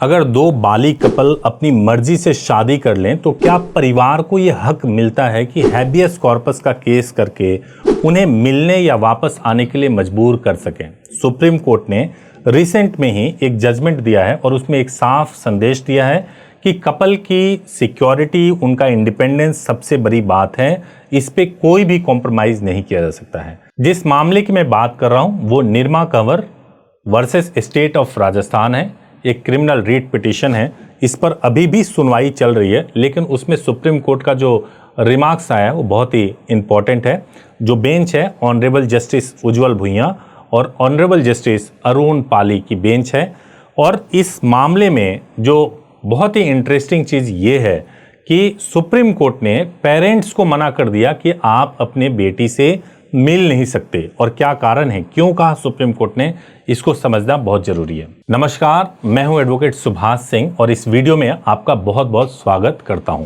अगर दो बालिग कपल अपनी मर्जी से शादी कर लें तो क्या परिवार को ये हक मिलता है कि हैबियस कॉर्पस का केस करके उन्हें मिलने या वापस आने के लिए मजबूर कर सकें? सुप्रीम कोर्ट ने रिसेंट में ही एक जजमेंट दिया है और उसमें एक साफ संदेश दिया है कि कपल की सिक्योरिटी, उनका इंडिपेंडेंस सबसे बड़ी बात है। इस पे कोई भी कॉम्प्रोमाइज नहीं किया जा सकता है। जिस मामले की मैं बात कर रहा हूं वो Nirma Kanwar versus state of Rajasthan है। एक क्रिमिनल रीट पिटीशन है। इस पर अभी भी सुनवाई चल रही है, लेकिन उसमें सुप्रीम कोर्ट का जो रिमार्क्स आया है वो बहुत ही इंपॉर्टेंट है। जो बेंच है ऑनरेबल जस्टिस उज्जवल भुइयां और ऑनरेबल जस्टिस अरुण पाली की बेंच है। और इस मामले में जो बहुत ही इंटरेस्टिंग चीज़ ये है कि सुप्रीम कोर्ट ने पेरेंट्स को मना कर दिया कि आप अपने बेटी से मिल नहीं सकते। और क्या कारण है, क्यों कहा सुप्रीम कोर्ट ने, इसको समझना बहुत जरूरी है। नमस्कार, मैं हूं एडवोकेट सुभाष सिंह और इस वीडियो में आपका बहुत बहुत स्वागत करता हूं।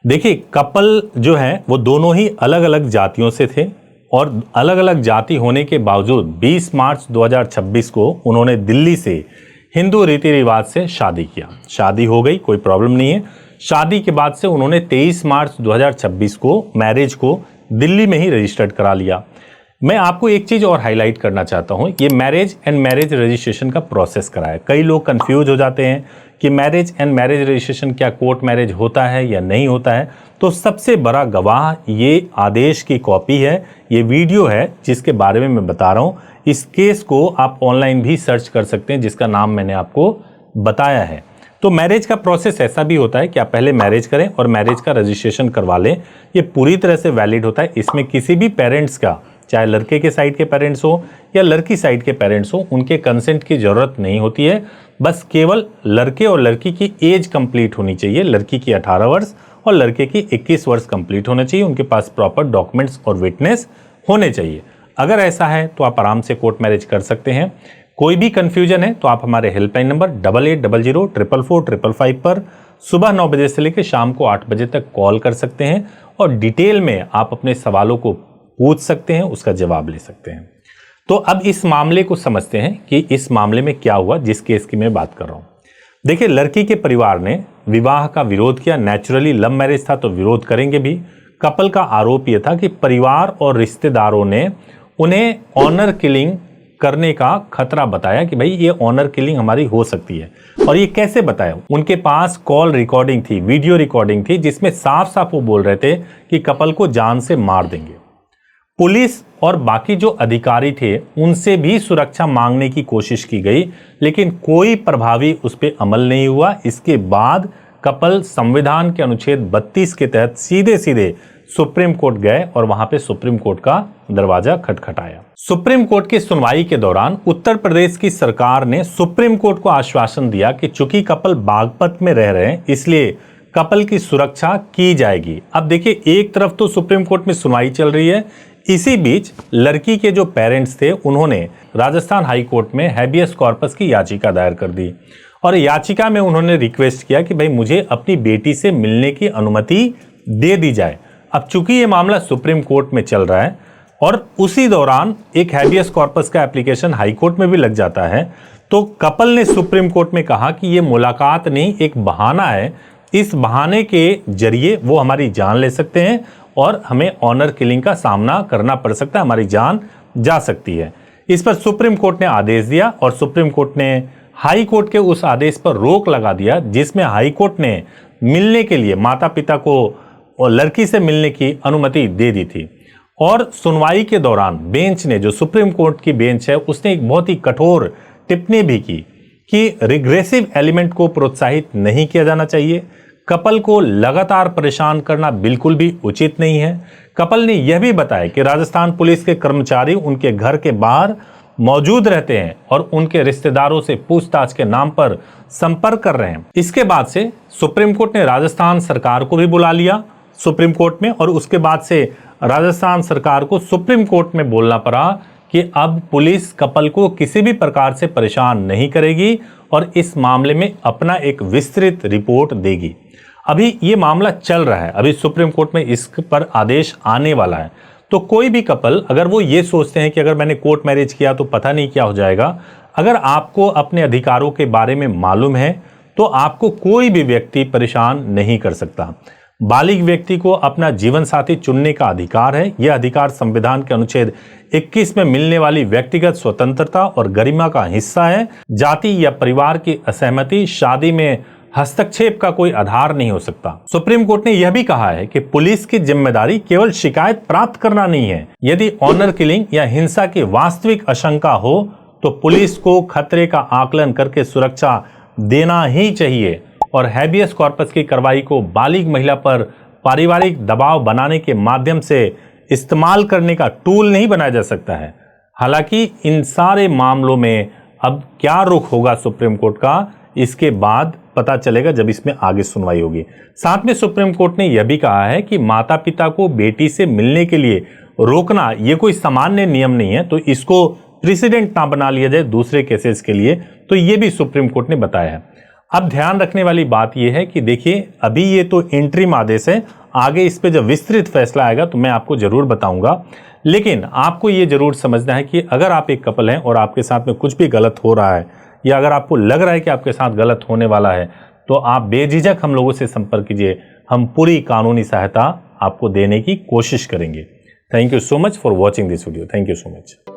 देखिए, कपल जो है वो दोनों ही अलग अलग जातियों से थे और अलग अलग जाति होने के बावजूद 20 मार्च 2026 को उन्होंने दिल्ली से हिंदू रीति रिवाज से शादी किया। शादी हो गई, कोई प्रॉब्लम नहीं है। शादी के बाद से उन्होंने 23 मार्च 2026 को मैरिज को दिल्ली में ही रजिस्टर्ड करा लिया। मैं आपको एक चीज और हाईलाइट करना चाहता हूं, ये मैरिज एंड मैरिज रजिस्ट्रेशन का प्रोसेस कराया। कई लोग कंफ्यूज हो जाते हैं कि मैरिज एंड मैरिज रजिस्ट्रेशन क्या कोर्ट मैरिज होता है या नहीं होता है। तो सबसे बड़ा गवाह ये आदेश की कॉपी है, ये वीडियो है जिसके बारे में मैं बता रहा हूं। इस केस को आप ऑनलाइन भी सर्च कर सकते हैं, जिसका नाम मैंने आपको बताया है। तो मैरिज का प्रोसेस ऐसा भी होता है कि आप पहले मैरिज करें और मैरिज का रजिस्ट्रेशन करवा लें। ये पूरी तरह से वैलिड होता है। इसमें किसी भी पेरेंट्स का, चाहे लड़के के साइड के पेरेंट्स हो या लड़की साइड के पेरेंट्स हो, उनके कंसेंट की जरूरत नहीं होती है। बस केवल लड़के और लड़की की एज कंप्लीट होनी चाहिए। लड़की की 18 वर्ष और लड़के की 21 वर्ष कंप्लीट होना चाहिए। उनके पास प्रॉपर डॉक्यूमेंट्स और विटनेस होने चाहिए। अगर ऐसा है तो आप आराम से कोर्ट मैरिज कर सकते हैं। कोई भी कंफ्यूजन है तो आप हमारे हेल्पलाइन नंबर 8800444555 पर सुबह 9 बजे से लेकर शाम को 8 बजे तक कॉल कर सकते हैं और डिटेल में आप अपने सवालों को पूछ सकते हैं, उसका जवाब ले सकते हैं। तो अब इस मामले को समझते हैं कि इस मामले में क्या हुआ, जिस केस की मैं बात कर रहा हूं। देखिए, लड़की के परिवार ने विवाह का विरोध किया। नेचुरली लव मैरिज था तो विरोध करेंगे भी। कपल का आरोप यह था कि परिवार और रिश्तेदारों ने उन्हें ऑनर किलिंग करने का खतरा बताया कि भाई ये ऑनर किलिंग हमारी हो सकती है। और ये कैसे बताया? उनके पास कॉल रिकॉर्डिंग थी, वीडियो रिकॉर्डिंग थी, जिसमें साफ साफ वो बोल रहे थे कि कपल को जान से मार देंगे। पुलिस और बाकी जो अधिकारी थे उनसे भी सुरक्षा मांगने की कोशिश की गई, लेकिन कोई प्रभावी उस पर अमल नहीं हुआ। इसके बाद कपल संविधान के अनुच्छेद 32 के तहत सीधे सीधे सुप्रीम कोर्ट गए और वहां पे सुप्रीम कोर्ट का दरवाजा खटखटाया। सुप्रीम कोर्ट की सुनवाई के दौरान उत्तर प्रदेश की सरकार ने सुप्रीम कोर्ट को आश्वासन दिया कि चूंकि कपल बागपत में रह रहे हैं इसलिए कपल की सुरक्षा की जाएगी। अब देखिए, एक तरफ तो सुप्रीम कोर्ट में सुनवाई चल रही है, इसी बीच लड़की के जो पेरेंट्स थे उन्होंने राजस्थान हाई कोर्ट में हैबियस कॉर्पस की याचिका दायर कर दी और याचिका में उन्होंने रिक्वेस्ट किया कि भाई मुझे अपनी बेटी से मिलने की अनुमति दे दी जाए। अब चूंकि ये मामला सुप्रीम कोर्ट में चल रहा है और उसी दौरान एक हैबियस कॉर्पस का एप्लीकेशन हाई कोर्ट में भी लग जाता है, तो कपल ने सुप्रीम कोर्ट में कहा कि ये मुलाकात नहीं, एक बहाना है। इस बहाने के जरिए वो हमारी जान ले सकते हैं और हमें ऑनर किलिंग का सामना करना पड़ सकता है, हमारी जान जा सकती है। इस पर सुप्रीम कोर्ट ने आदेश दिया और सुप्रीम कोर्ट ने हाई कोर्ट के उस आदेश पर रोक लगा दिया जिसमें हाई कोर्ट ने मिलने के लिए माता पिता को और लड़की से मिलने की अनुमति दे दी थी। और सुनवाई के दौरान बेंच ने, जो सुप्रीम कोर्ट की बेंच है, उसने एक बहुत ही कठोर टिप्पणी भी की कि रिग्रेसिव एलिमेंट को प्रोत्साहित नहीं किया जाना चाहिए। कपल को लगातार परेशान करना बिल्कुल भी उचित नहीं है। कपल ने यह भी बताया कि राजस्थान पुलिस के कर्मचारी उनके घर के बाहर मौजूद रहते हैं और उनके रिश्तेदारों से पूछताछ के नाम पर संपर्क कर रहे हैं। इसके बाद से सुप्रीम कोर्ट ने राजस्थान सरकार को भी बुला लिया सुप्रीम कोर्ट में और उसके बाद से राजस्थान सरकार को सुप्रीम कोर्ट में बोलना पड़ा कि अब पुलिस कपल को किसी भी प्रकार से परेशान नहीं करेगी और इस मामले में अपना एक विस्तृत रिपोर्ट देगी। अभी ये मामला चल रहा है, अभी सुप्रीम कोर्ट में इस पर आदेश आने वाला है। तो कोई भी कपल अगर वो ये सोचते हैं कि अगर मैंने कोर्ट मैरिज किया तो पता नहीं क्या हो जाएगा, अगर आपको अपने अधिकारों के बारे में मालूम है तो आपको कोई भी व्यक्ति परेशान नहीं कर सकता। बालिग व्यक्ति को अपना जीवन साथी चुनने का अधिकार है। यह अधिकार संविधान के अनुच्छेद 21 में मिलने वाली व्यक्तिगत स्वतंत्रता और गरिमा का हिस्सा है। जाति या परिवार की असहमति शादी में हस्तक्षेप का कोई आधार नहीं हो सकता। सुप्रीम कोर्ट ने यह भी कहा है कि पुलिस की जिम्मेदारी केवल शिकायत प्राप्त करना नहीं है। यदि ऑनर किलिंग या हिंसा की वास्तविक आशंका हो तो पुलिस को खतरे का आकलन करके सुरक्षा देना ही चाहिए और हैबियस कॉर्पस की कार्रवाई को बालिग महिला पर पारिवारिक दबाव बनाने के माध्यम से इस्तेमाल करने का टूल नहीं बनाया जा सकता है। हालांकि इन सारे मामलों में अब क्या रुख होगा सुप्रीम कोर्ट का, इसके बाद पता चलेगा जब इसमें आगे सुनवाई होगी। साथ में सुप्रीम कोर्ट ने यह भी कहा है कि माता पिता को बेटी से मिलने के लिए रोकना यह कोई सामान्य नियम नहीं है, तो इसको प्रेसिडेंट ना बना लिया जाए दूसरे केसेस के लिए, तो यह भी सुप्रीम कोर्ट ने बताया है। अब ध्यान रखने वाली बात यह है कि देखिए अभी ये तो इंटरिम आदेश है, आगे इस पे जब विस्तृत फैसला आएगा तो मैं आपको जरूर बताऊंगा। लेकिन आपको ये जरूर समझना है कि अगर आप एक कपल हैं और आपके साथ में कुछ भी गलत हो रहा है या अगर आपको लग रहा है कि आपके साथ गलत होने वाला है तो आप बेझिझक हम लोगों से संपर्क कीजिए। हम पूरी कानूनी सहायता आपको देने की कोशिश करेंगे। Thank you so much for watching this video. Thank you so much.